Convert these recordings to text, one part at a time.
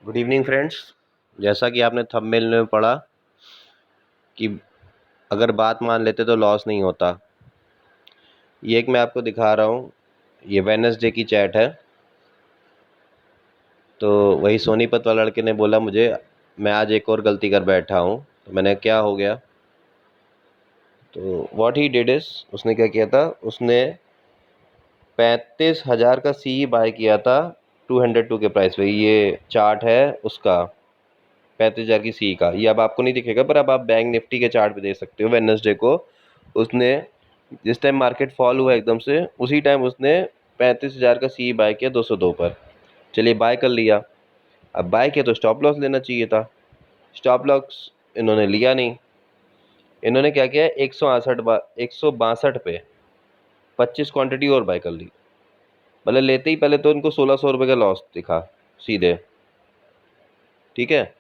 Good evening friends. जैसा कि आपने थंबनेल में पढ़ा कि अगर बात मान लेते तो लॉस नहीं होता। ये एक मैं आपको दिखा रहा हूँ। ये वेडनेसडे की चैट है। तो वही सोनीपत वाला लड़के ने बोला मुझे, मैं आज एक और गलती कर बैठा हूँ। तो मैंने, क्या हो गया? तो व्हाट ही डिड इज, उसने क्या किया था, उसने 35,000 का सी बाय किया था 202 के प्राइस पे। ये चार्ट है उसका, 35,000 की सी का। ये अब आपको नहीं दिखेगा, पर अब आप बैंक निफ्टी के चार्ट पे देख सकते हो। वेडनेसडे को उसने, जिस टाइम मार्केट फॉल हुआ एकदम से, उसी टाइम उसने 35,000 का सी बाय किया 202 पर। चलिए बाय कर लिया। अब बाय किया तो स्टॉप लॉस लेना चाहिए था। स्टॉप लॉस इन्होंने लिया नहीं। इन्होंने क्या किया, 162 पे 25 क्वांटिटी और बाय कर ली। मतलब लेते ही पहले तो इनको 1,600 रुपये का लॉस दिखा सीधे, ठीक है।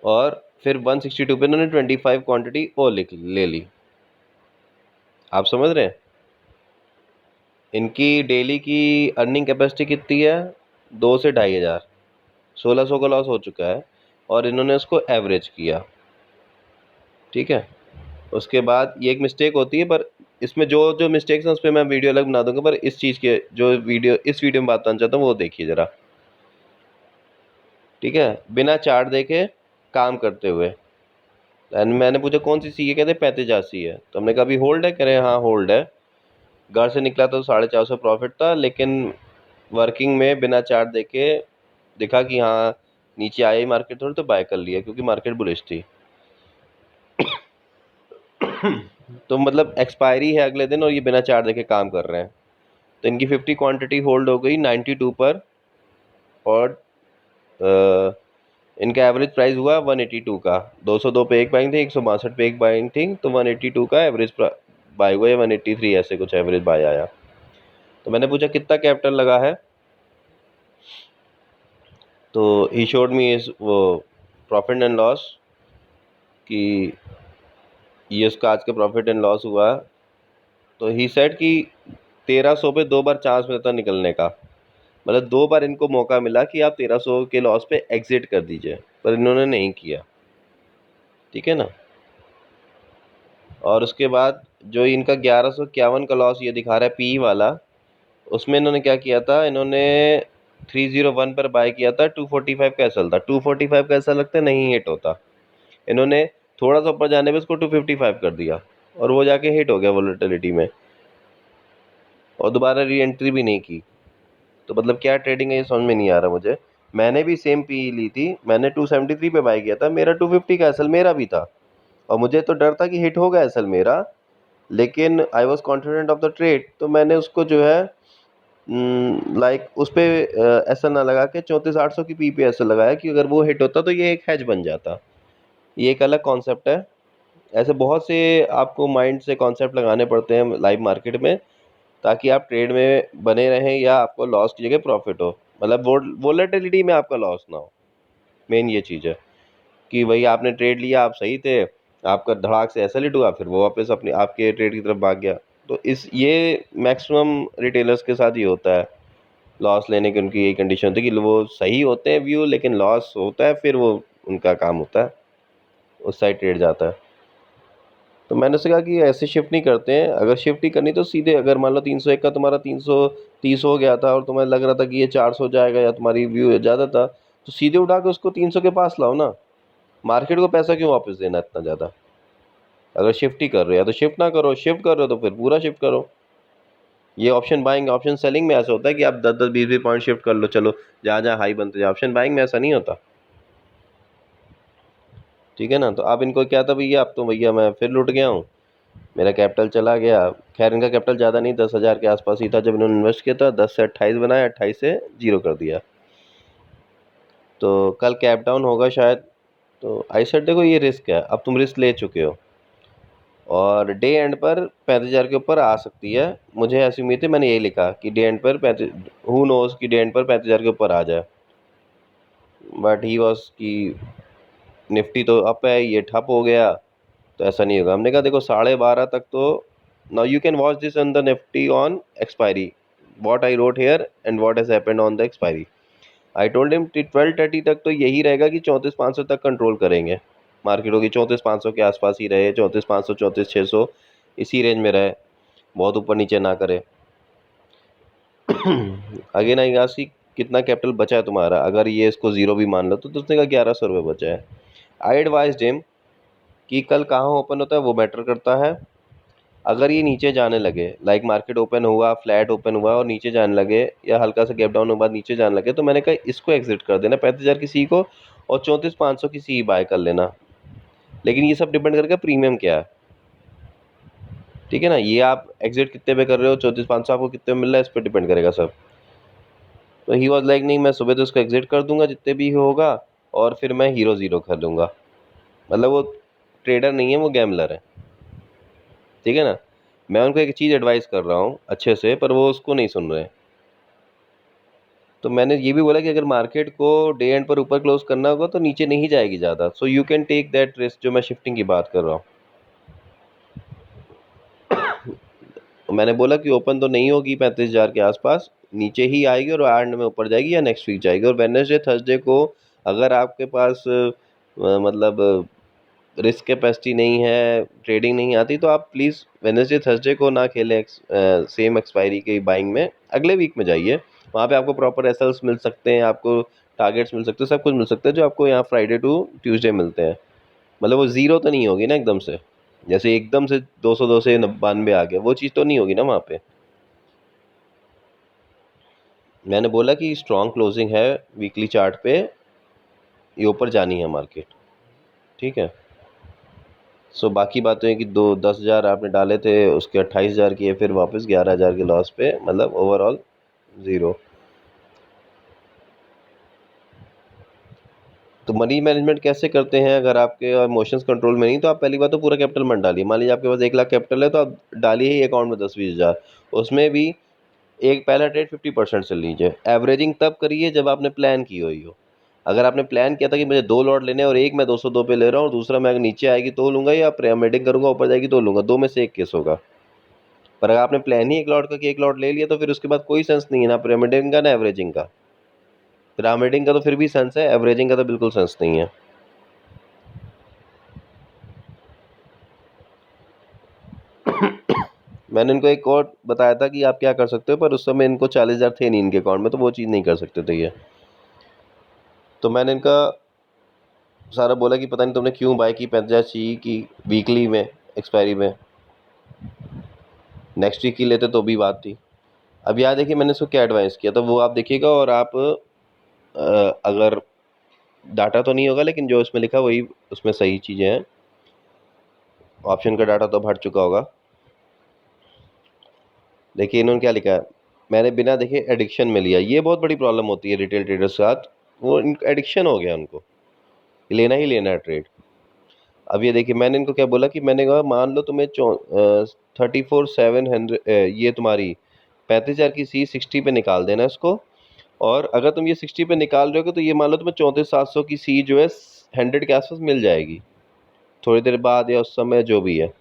और फिर 162 पे इन्होंने 25 क्वांटिटी और ले ली। आप समझ रहे हैं? इनकी डेली की अर्निंग कैपेसिटी कितनी है? 2 से 2,500। 1,600 का लॉस हो चुका है और इन्होंने उसको एवरेज किया, ठीक है। उसके बाद ये एक मिस्टेक होती है, पर इसमें जो जो मिस्टेक्स हैं उस पर मैं वीडियो अलग बना दूंगा। पर इस चीज़ के जो वीडियो, इस वीडियो में बात करना चाहता हूँ वो देखिए ज़रा, ठीक है। बिना चार्ट देखे काम करते हुए। एंड मैंने पूछा कौन सी सी है, कहते 35,000 सी है। तो हमने कहा अभी होल्ड है? कह रहे हैं हाँ होल्ड है। घर से निकला तो 450 प्रॉफिट था, लेकिन वर्किंग में बिना चार्ट देखे दिखा कि हाँ नीचे आई मार्केट थोड़ी, तो बाय कर लिया क्योंकि मार्केट बुलिश थी। तो मतलब एक्सपायरी है अगले दिन और ये बिना चार्ट देखे काम कर रहे हैं। तो इनकी 50 क्वांटिटी होल्ड हो गई 92 पर। और इनका एवरेज प्राइस हुआ 182 का। 202 पे एक बाइंग थी, 162 पे एक बाइंग थी, तो 182 का एवरेज बाय हुआ, या 183 ऐसे कुछ एवरेज बाय आया। तो मैंने पूछा कितना कैपिटल लगा है, तो ही शोड मी इज वो प्रॉफिट एंड लॉस, कि ये उसका आज का प्रॉफिट एंड लॉस हुआ। तो ही सेड कि 1,300 पे 2 बार चांस मिला था निकलने का। मतलब 2 बार इनको मौका मिला कि आप 1,300 के लॉस पे एग्जिट कर दीजिए, पर इन्होंने नहीं किया, ठीक है ना। और उसके बाद जो इनका 1,151 का लॉस ये दिखा रहा है पी वाला, उसमें इन्होंने क्या किया था, इन्होंने 301 पर बाय किया था। 245 का एसएल था। 245 का एसएल लगता नहीं हिट होता। इन्होंने थोड़ा सा ऊपर जाने पे उसको 255 कर दिया और वो जाके हिट हो गया वोलेटिलिटी में, और दोबारा री एंट्री भी नहीं की। तो मतलब क्या ट्रेडिंग है ये समझ में नहीं आ रहा मुझे। मैंने भी सेम पी ली थी। मैंने 273 पे बाय किया था। मेरा 250 का एसएल मेरा भी था, और मुझे तो डर था कि हिट होगा एसएल मेरा, लेकिन I was confident of the trade. तो मैंने उसको जो है लाइक उस पर ऐसा ना लगा के 34,800 की पी पे ऐसा लगाया कि अगर वो हिट होता तो ये एक हैज बन जाता। ये एक अलग कॉन्सेप्ट है। ऐसे बहुत से आपको माइंड से कॉन्सेप्ट लगाने पड़ते हैं लाइव मार्केट में, ताकि आप ट्रेड में बने रहें या आपको लॉस की जगह प्रॉफिट हो। मतलब वोलेटिलिटी में आपका लॉस ना हो। मेन ये चीज़ है कि भाई आपने ट्रेड लिया, आप सही थे, आपका धड़ाक से ऐसा लिट हुआ, फिर वो वापस अपने आपके ट्रेड की तरफ भाग गया। तो इस ये मैक्सिमम रिटेलर्स के साथ ही होता है। लॉस लेने की उनकी यही कंडीशन होती है कि वो सही होते हैं व्यू, लेकिन लॉस होता है, फिर वो उनका काम होता है, उस साइड ट्रेड जाता है। तो मैंने उससे कहा कि ऐसे शिफ्ट नहीं करते हैं। अगर शिफ्ट ही करनी तो सीधे, अगर मान लो 301 का तुम्हारा 330 हो गया था और तुम्हें लग रहा था कि ये 400 जाएगा या तुम्हारी व्यू ज़्यादा था, तो सीधे उठा के उसको 300 के पास लाओ ना। मार्केट को पैसा क्यों वापस देना इतना ज़्यादा? अगर शिफ्ट ही कर रहे हो तो शिफ्ट ना करो, शिफ्ट कर रहे हो तो फिर पूरा शिफ्ट करो। ये ऑप्शन बाइंग, ऑप्शन सेलिंग में ऐसा होता है कि आप 10-10 20-20 पॉइंट शिफ्ट कर लो, चलो जहाँ जहाँ हाई बनते जाए। ऑप्शन बाइंग में ऐसा नहीं होता, ठीक है ना। तो अब इनको क्या था भैया, अब तो भैया मैं फिर लुट गया हूँ, मेरा कैपिटल चला गया। खैर इनका कैपिटल ज़्यादा नहीं, 10,000 के आसपास ही था जब इन्होंने इन्वेस्ट किया था। 10 से 28 बनाया, 28 से 0 कर दिया। तो कल कैप डाउन होगा शायद। तो आई सेड देखो ये रिस्क है, अब तुम रिस्क ले चुके हो और डे एंड पर 35,000 के ऊपर आ सकती है। मुझे ऐसी उम्मीद थी, मैंने यही लिखा कि डे एंड पर 35, हु नोज कि डे एंड पर 35,000 के ऊपर आ जाए। बट ही वॉज कि निफ्टी तो अप है, ये ठप हो गया, तो ऐसा नहीं होगा। हमने कहा देखो 12:30 तक तो, now you can watch this on the Nifty on expiry, what I wrote here and what has happened on the expiry. I told him 12:30 तक तो यही रहेगा कि 34,500 तक कंट्रोल करेंगे, मार्केट होगी 34,500 के आसपास ही रहे, 34,500 34,600 इसी रेंज में रहे, बहुत ऊपर नीचे ना करे। अगेन आई आस्क कि कितना कैपिटल बचा है तुम्हारा, अगर ये इसको जीरो भी मान लो तो उसने कहा 1100 रुपये बचा है। आई एडवाइज्ड हिम कि कल कहाँ ओपन होता है वो मैटर करता है, अगर ये नीचे जाने लगे, लाइक मार्केट ओपन हुआ, फ्लैट ओपन हुआ और नीचे जाने लगे या हल्का सा गैप डाउन के बाद नीचे जाने लगे, तो मैंने कहा इसको एग्जिट कर देना 35,000 की सी को और 34,500 की सी बाय कर लेना। लेकिन ये सब डिपेंड करेगा प्रीमियम क्या है, ठीक है ना, ये आप एग्जिट कितने पे कर रहे हो, 34,500 आपको कितने में मिल रहा है, इस पर डिपेंड करेगा सब। तो ही वॉज लाइक नहीं, मैं सुबह तो उसको एग्जिट कर दूंगा जितने भी होगा और फिर मैं हीरो ज़ीरो कर लूँगा। मतलब वो ट्रेडर नहीं है, वो गैमलर है, ठीक है ना। मैं उनको एक चीज़ एडवाइस कर रहा हूँ अच्छे से, पर वो उसको नहीं सुन रहे। तो मैंने ये भी बोला कि अगर मार्केट को डे एंड पर ऊपर क्लोज करना होगा तो नीचे नहीं जाएगी ज़्यादा, so you can take that risk, जो मैं शिफ्टिंग की बात कर रहा हूँ। तो मैंने बोला कि ओपन तो नहीं होगी 35,000 के आसपास, नीचे ही आएगी और एंड में ऊपर जाएगी या नेक्स्ट वीक जाएगी। और वेडनेसडे थर्सडे को अगर आपके पास मतलब रिस्क कैपेसिटी नहीं है, ट्रेडिंग नहीं आती, तो आप प्लीज़ वेडनेसडे थर्सडे को ना खेलें सेम एक्सपायरी की बाइंग में, अगले वीक में जाइए, वहाँ पे आपको प्रॉपर एसएल्स मिल सकते हैं, आपको टारगेट्स मिल सकते हैं, सब कुछ मिल सकता है जो आपको यहाँ फ्राइडे टू ट्यूसडे मिलते हैं। मतलब वो ज़ीरो तो नहीं होगी ना एकदम से, जैसे एकदम से 202 से 92 आ गया, वो चीज़ तो नहीं होगी ना वहाँ पे। मैंने बोला कि स्ट्रॉन्ग क्लोजिंग है वीकली चार्ट पे, ये ऊपर जानी है मार्केट, ठीक है। सो बाकी बातें हैं कि 10,000 आपने डाले थे, उसके 28,000 किए, फिर वापस 11,000 के लॉस पे, मतलब ओवरऑल ज़ीरो। तो मनी मैनेजमेंट कैसे करते हैं, अगर आपके इमोशंस कंट्रोल में नहीं, तो आप पहली बात तो पूरा कैपिटल मत डालिए। मान लीजिए आपके पास 1 लाख कैपिटल है, तो आप डालिए ही अकाउंट में 10-20,000, उसमें भी एक पहला ट्रेड 50% से लीजिए। एवरेजिंग तब करिए जब आपने प्लान की हुई हो। अगर आपने प्लान किया था कि मुझे 2 लॉट लेने हैं और एक मैं 202 पे ले रहा हूँ और दूसरा मैं अगर नीचे आएगी तो लूँगा या पिरामिडिंग करूँगा ऊपर जाएगी तो लूँगा, दो में से एक केस होगा। पर अगर आपने प्लान ही एक लॉट का कि एक लॉट ले लिया, तो फिर उसके बाद कोई सेंस नहीं है, ना पिरामिडिंग का ना एवरेजिंग का। पिरामिडिंग का तो फिर भी सेंस है, एवरेजिंग का तो बिल्कुल सेंस नहीं है। मैंने इनको एक और बताया था कि आप क्या कर सकते हो, पर उस समय इनको 40,000 थे नहीं इनके अकाउंट में, तो वो चीज़ नहीं कर सकते थे ये। तो मैंने इनका सारा बोला कि पता नहीं तुमने क्यों बाय की 35,000 चाहिए की वीकली में एक्सपायरी में, नेक्स्ट वीक की लेते तो भी बात थी। अब याद देखिए मैंने इसको क्या एडवाइस किया, तो वो आप देखिएगा, और आप अगर डाटा तो नहीं होगा लेकिन जो इसमें लिखा वही उसमें सही चीज़ें हैं, ऑप्शन का डाटा तो भर चुका होगा। देखिए इन्होंने क्या लिखा है, मैंने बिना देखे एडिक्शन में लिया, ये बहुत बड़ी प्रॉब्लम होती है रिटेल ट्रेडर्स के साथ, वो एडिक्शन हो गया उनको, लेना ही लेना है ट्रेड। अब ये देखिए मैंने इनको क्या बोला कि मैंने कहा मान लो तुम्हें 34,700 ये तुम्हारी 35,000 की सी 60 पे निकाल देना इसको, और अगर तुम ये 60 पे निकाल रहे हो तो ये मान लो तुम्हें 34,700 की सी जो है 100 के आसपास मिल जाएगी थोड़ी देर बाद या उस समय जो भी है।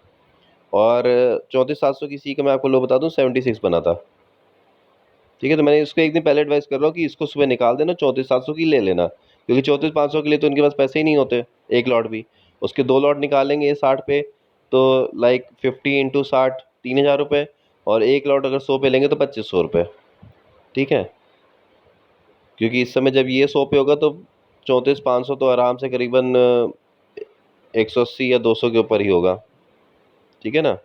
और 34,700 की सी का मैं आपको लो बता दूं 76 बना था, ठीक है। तो मैंने इसको एक दिन पहले एडवाइस कर रहा हूँ कि इसको सुबह निकाल देना, 34,700 की ले लेना, क्योंकि 34,500 के लिए तो उनके पास पैसे ही नहीं होते एक लॉट भी। उसके 2 लॉट निकालेंगे ये 60 पे, तो लाइक 50 इंटू 60 3,000 रुपये, और एक लॉट अगर 100 पे लेंगे तो 2,500 रुपये, ठीक है। क्योंकि इस समय जब ये 100 पे होगा तो 34,500 तो आराम से करीबन 180 या 200 के ऊपर ही होगा, ठीक है ना।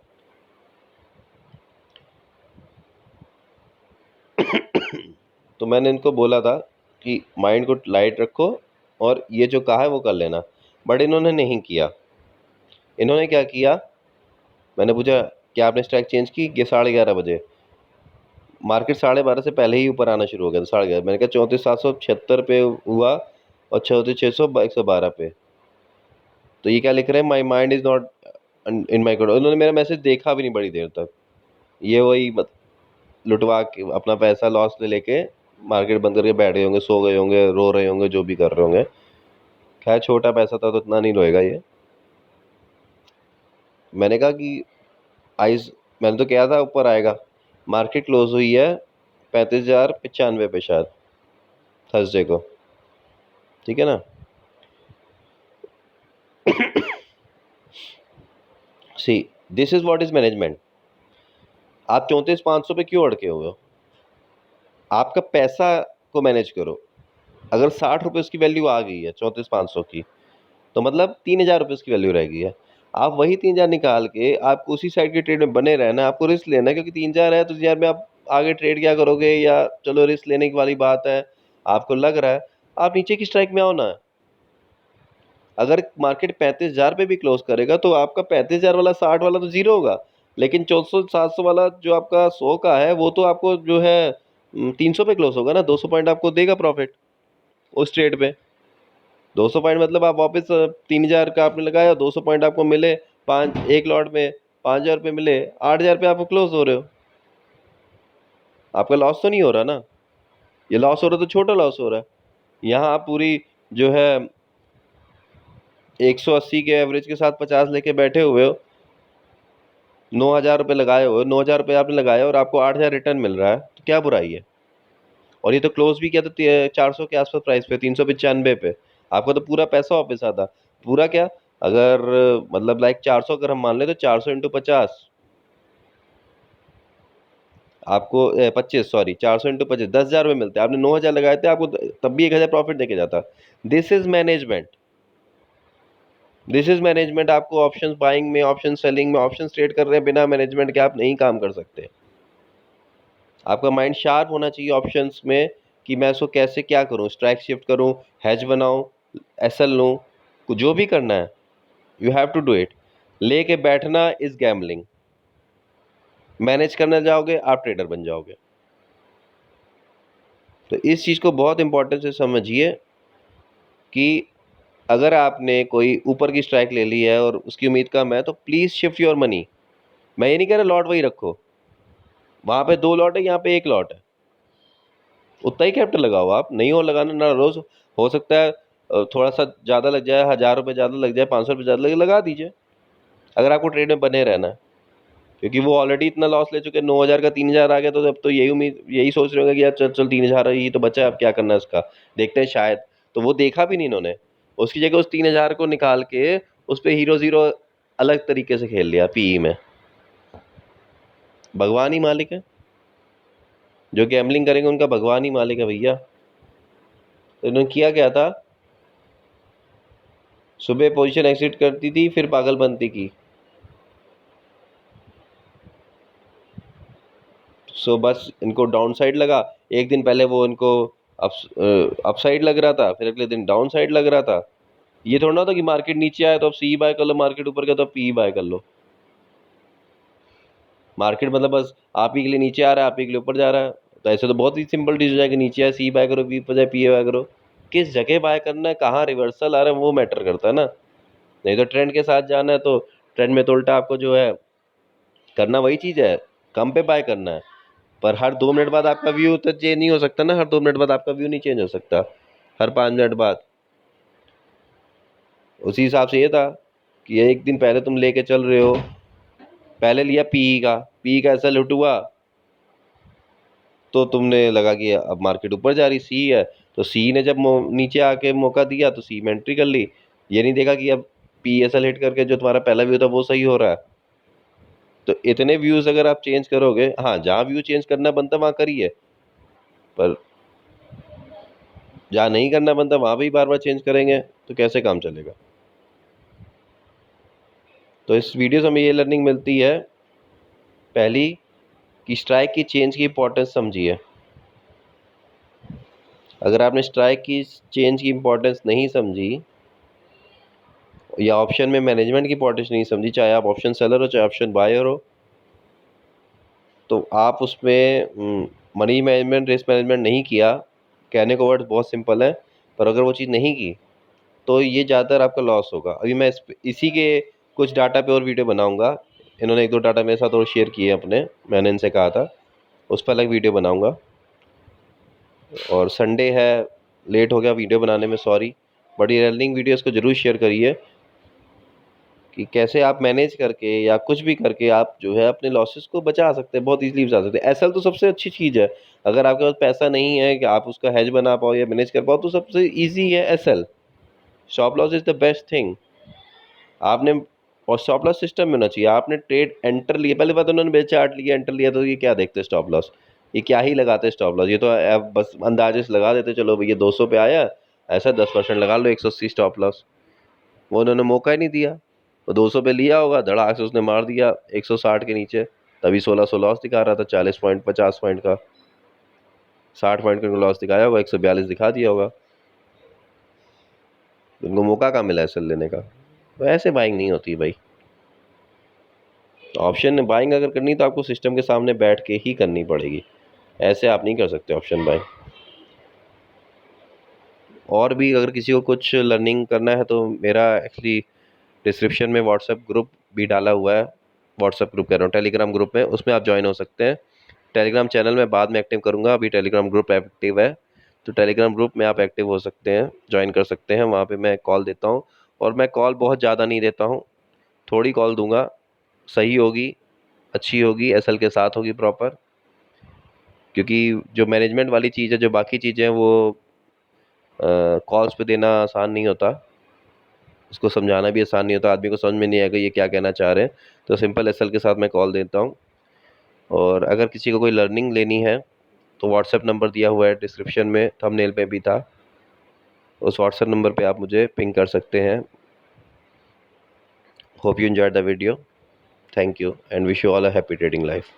तो मैंने इनको बोला था कि माइंड को लाइट रखो और ये जो कहा है वो कर लेना, बट इन्होंने नहीं किया। इन्होंने क्या किया, मैंने पूछा क्या आपने स्ट्राइक चेंज की, ये 11:30 बजे, मार्केट 12:30 से पहले ही ऊपर आना शुरू हो गया था 11:30। मैंने कहा 34,776 पे हुआ और 34,600 112 पे। तो ये क्या लिख रहे हैं, my mind is not in my control. उन्होंने मेरा मैसेज देखा भी नहीं बड़ी देर तक, ये वही लुटवा के अपना पैसा लॉस ले लेके मार्केट बंद करके बैठ गए होंगे, सो गए होंगे, रो रहे होंगे, जो भी कर रहे होंगे। खैर छोटा पैसा था तो इतना नहीं रोएगा ये। मैंने कहा कि आइस, मैंने तो कहा था ऊपर आएगा, मार्केट क्लोज हुई है 35,095 पे शायद, थर्सडे को, ठीक है ना। See, this is what is management. आप 34,500 पे क्यों अड़के हुए हो? आपका पैसा को मैनेज करो। अगर 60 रुपये उसकी वैल्यू आ गई है 34,500 की, तो मतलब 3,000 रुपये उसकी वैल्यू रह गई है। आप वही 3,000 निकाल के आपको उसी साइड के ट्रेड में बने रहना है, आपको रिस्क लेना है, क्योंकि 3,000 है तो 3,000 में आप आगे ट्रेड क्या करोगे, या चलो रिस्क लेने की वाली बात है, आपको लग रहा है आप नीचे की स्ट्राइक में आओ ना। अगर मार्केट 35,000 पे भी क्लोज करेगा तो आपका 35,000 वाला 60 वाला तो जीरो होगा, लेकिन 400-700 वाला जो आपका 100 का है वो तो आपको जो है 300 पे क्लोज होगा ना, 200 पॉइंट आपको देगा प्रॉफिट उस ट्रेड पे। 200 पॉइंट मतलब आप वापस 3,000 का आपने लगाया, 200 पॉइंट आपको मिले, पाँच एक लॉट में 5,000 रुपये मिले, 8,000 पे आपको क्लोज हो रहे हो। आपका लॉस तो नहीं हो रहा ना। ये लॉस हो रहा तो छोटा लॉस हो रहा है। यहाँ आप पूरी जो है 180 के एवरेज के साथ 50 लेके बैठे हुए हो, 9,000 रुपये लगाए हुए हो, 9,000 रुपये आपने लगाए और आपको 8,000 रिटर्न मिल रहा है, तो क्या बुराई है। और ये तो क्लोज भी किया था 400 के आसपास प्राइस पे, 395 पे। आपका तो पूरा पैसा वापस आता। पूरा क्या, अगर मतलब लाइक 400 अगर हम मान ले तो 400 इंटू 50 आपको 25, सॉरी 400 इंटू 25 10,000 रुपये मिलते हैं। आपने 9,000 लगाए थे, आपको तब भी 1,000 प्रॉफिट देके जाता। This is management. This is management. आपको ऑप्शंस बाइंग में, ऑप्शन सेलिंग में, ऑप्शन ट्रेड कर रहे हैं बिना मैनेजमेंट के आप नहीं काम कर सकते। आपका माइंड शार्प होना चाहिए ऑप्शंस में कि मैं इसको कैसे क्या करूं, स्ट्राइक शिफ्ट करूं, हैज बनाऊं, एसएल लूं, जो भी करना है you have to do it. लेके बैठना इज गैम्बलिंग। मैनेज करना जाओगे आप ट्रेडर बन जाओगे। तो इस चीज़ को बहुत इंपॉर्टेंस से समझिए कि अगर आपने कोई ऊपर की स्ट्राइक ले ली है और उसकी उम्मीद कम है तो प्लीज़ शिफ्ट योर मनी। मैं ये नहीं कह रहा लॉट वही रखो, वहाँ पे 2 लॉट है, यहाँ पे 1 लॉट है, उतना ही कैपिटल लगाओ। आप नहीं हो लगाना ना रोज, हो सकता है थोड़ा सा ज़्यादा लग जाए, 1,000 रुपये ज़्यादा लग जाए, 500 रुपये ज़्यादा लगे, लगा दीजिए अगर आपको ट्रेड में बने रहना है। क्योंकि वो ऑलरेडी इतना लॉस ले चुके हैं, 9,000 का 3,000 आ गया, तो अब तो यही उम्मीद, यही सोच रहे होंगे कि यार चल चल 3,000 ही तो बचा है, अब क्या करना है इसका, देखते हैं शायद। तो वो देखा भी नहीं इन्होंने, उसकी जगह उस 3,000 को निकाल के उस पर हीरो ज़ीरो अलग तरीके से खेल लिया पीई में। भगवान ही मालिक है, जो गैम्बलिंग करेंगे उनका भगवान ही मालिक है भैया। तो इन्होंने किया क्या था, सुबह पोजीशन एग्जिट करती थी फिर पागल बनती की। सो बस इनको डाउन साइड लगा, एक दिन पहले वो इनको अप साइड लग रहा था, फिर अगले दिन डाउन साइड लग रहा था। ये थोड़ा ना था कि मार्केट नीचे आया तो अब सी बाय कर लो, मार्केट ऊपर गया तो अब पी बाय कर लो। मार्केट मतलब बस आप ही के लिए नीचे आ रहा है, आप ही के लिए ऊपर जा रहा है, तो ऐसे तो बहुत ही सिंपल चीज हो जाएगी, नीचे आए सी बाय करो, बी पर जाए पी बाय करो। किस जगह बाय करना है, कहाँ रिवर्सल आ रहा है वो मैटर करता है ना। नहीं तो ट्रेंड के साथ जाना है तो ट्रेंड में तो उल्टा आपको जो है करना वही चीज है, कम पे बाय करना है। पर हर 2 मिनट बाद आपका व्यू तो चेंज नहीं हो सकता ना, हर 2 मिनट बाद आपका व्यू नहीं चेंज हो सकता, हर 5 मिनट बाद। उसी हिसाब से ये था कि एक दिन पहले तुम लेके चल रहे हो, पहले लिया पीई का ऐसा लुट हुआ तो तुमने लगा कि अब मार्केट ऊपर जा रही, सी है तो सी ने जब नीचे आके मौका दिया तो सी में एंट्री कर ली। ये नहीं देखा कि अब पी एस एल हिट करके जो तुम्हारा पहला व्यू था वो सही हो रहा है। तो इतने व्यूज अगर आप चेंज करोगे, हाँ जहाँ व्यू चेंज करना बनता वहाँ करिए, पर जहाँ नहीं करना बनता वहाँ भी बार बार चेंज करेंगे तो कैसे काम चलेगा। तो इस वीडियो से हमें ये लर्निंग मिलती है, पहली कि स्ट्राइक की चेंज की इंपॉर्टेंस समझिए। अगर आपने स्ट्राइक की चेंज की इंपॉर्टेंस नहीं समझी या ऑप्शन में मैनेजमेंट की इंपॉर्टेंस नहीं समझी, चाहे आप ऑप्शन सेलर हो चाहे ऑप्शन बायर हो, तो आप उसमें मनी मैनेजमेंट, रिस्क मैनेजमेंट नहीं किया, कहने को वर्ड बहुत सिंपल है, पर अगर वो चीज़ नहीं की तो ये ज़्यादातर आपका लॉस होगा। अभी मैं इसी के कुछ डाटा पे और वीडियो बनाऊंगा। इन्होंने 1-2 डाटा मेरे साथ और शेयर किए अपने, मैंने इनसे कहा था, उस पर अलग वीडियो बनाऊंगा। और संडे है, लेट हो गया वीडियो बनाने में, सॉरी, बट ये लर्निंग वीडियोस को ज़रूर शेयर करिए कि कैसे आप मैनेज करके या कुछ भी करके आप जो है अपने लॉसेस को बचा सकते हैं, बहुत इजीली बचा सकते हैं। एसएल तो सबसे अच्छी चीज़ है। अगर आपके पास पैसा नहीं है कि आप उसका हेज बना पाओ या मैनेज कर पाओ, तो सबसे इजी है SL. Stop loss is the best thing. आपने और स्टॉप लॉस सिस्टम में होना चाहिए। आपने ट्रेड एंटर लिया, पहले बात उन्होंने बेच चार्ट लिया, एंटर लिया, तो ये क्या देखते स्टॉप लॉस, ये क्या ही लगाते स्टॉप लॉस, ये तो आप बस अंदाजे से लगा देते, चलो भैया 200 पे आया, ऐसा 10% लगा लो, 180 स्टॉप लॉस। वो उन्होंने मौका ही नहीं दिया। वो 200 पे लिया होगा, धड़ाक से उसने मार दिया 160 के नीचे, तभी 1600 लॉस दिखा रहा था, 40 पॉइंट 50 पॉइंट का, 60 पॉइंट का लॉस दिखाया होगा, 142 दिखा दिया होगा। उनको मौका कहाँ मिला एसएल लेने का। तो ऐसे बाइंग नहीं होती भाई। ऑप्शन में बाइंग अगर करनी तो आपको सिस्टम के सामने बैठ के ही करनी पड़ेगी, ऐसे आप नहीं कर सकते ऑप्शन बाइंग। और भी अगर किसी को कुछ लर्निंग करना है तो मेरा एक्चुअली डिस्क्रिप्शन में व्हाट्सएप ग्रुप भी डाला हुआ है, व्हाट्सएप ग्रुप कह रहा हूँ, टेलीग्राम ग्रुप में, उसमें आप ज्वाइन हो सकते हैं। टेलीग्राम चैनल में बाद में एक्टिव करूँगा, अभी टेलीग्राम ग्रुप एक्टिव है, तो टेलीग्राम ग्रुप में आप एक्टिव हो सकते हैं, ज्वाइन कर सकते हैं। वहाँ पे मैं कॉल देता हूँ, और मैं कॉल बहुत ज़्यादा नहीं देता हूँ, थोड़ी कॉल दूंगा, सही होगी, अच्छी होगी, एसएल के साथ होगी प्रॉपर। क्योंकि जो मैनेजमेंट वाली चीज़ है, जो बाकी चीज़ें हैं, वो कॉल्स पे देना आसान नहीं होता, उसको समझाना भी आसान नहीं होता, आदमी को समझ में नहीं आएगा ये क्या कहना चाह रहे हैं। तो सिंपल एसएल के साथ मैं कॉल देता हूँ। और अगर किसी को कोई लर्निंग लेनी है तो व्हाट्सएप नंबर दिया हुआ है डिस्क्रिप्शन में, थंबनेल पे भी था, उस व्हाट्सएप नंबर पे आप मुझे पिंग कर सकते हैं। Hope you enjoyed the video, thank you and wish you all a happy trading life.